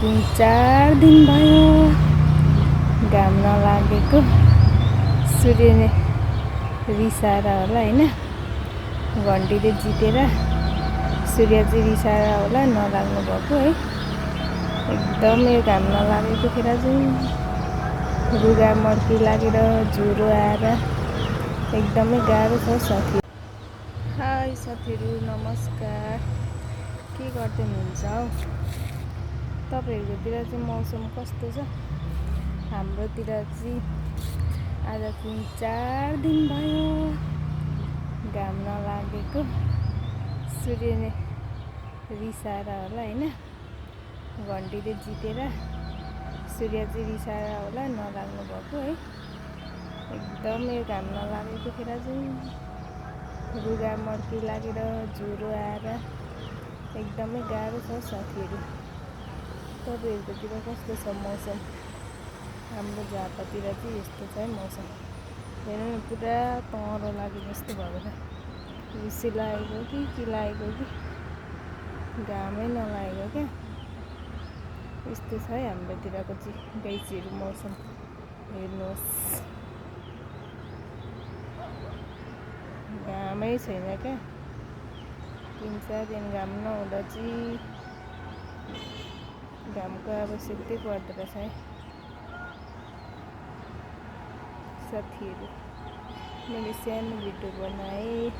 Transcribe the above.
3-4 दिन भयो घाम नलागेको। सूर्यले रिसाएर होला हैन, घन्टीले जितेर सूर्य चाहिँ रिसाएर होला नलाग्नु भएको है। एकदम यो घाम नलागेको खेर चाहिँ रुगा मर्की लागेर ज्वरो आएर एकदमै गाह्रो छ साथी। हाई साथीहरू, नमस्कार। के गर्दै हुनुहुन्छ हौ? तपाईहरुकोतिर चाहिँ मौसम कस्तो छ? हाम्रोतिर चाहिँ आज 3-4 दिन भयो घाम नलागेको। सूर्यले रिसाएर होला हैन, घन्टीले जितेर सूर्य चाहिँ रिसाएर होला नलाग्नु भएको है। एकदम यो घाम नलागेको खेर चाहिँ रुगा मर्की लागेर ज्वरो आएर एकदमै गाह्रो छ साथीहरू। तपाईहरुकोतिर कस्तो छ मौसम? हाम्रो झापातिर चाहिँ यस्तो छ है मौसम। हेर्नु न, पुरा तँरो लागे जस्तो भएको छ। रुसी लागेको कि के लागेको कि घामै नलागेको क्या। यस्तो छ है हाम्रोतिरको चाहिँ गाइसीहरू मौसम। हेर्नुहोस्, घामै छैन क्या। 3-4 दिन घाम नहुँदा चाहिँ घामको आवश्यकतै पर्दो रहेछ है साथीहरू। मैले सानो भिडियो बनाएँ।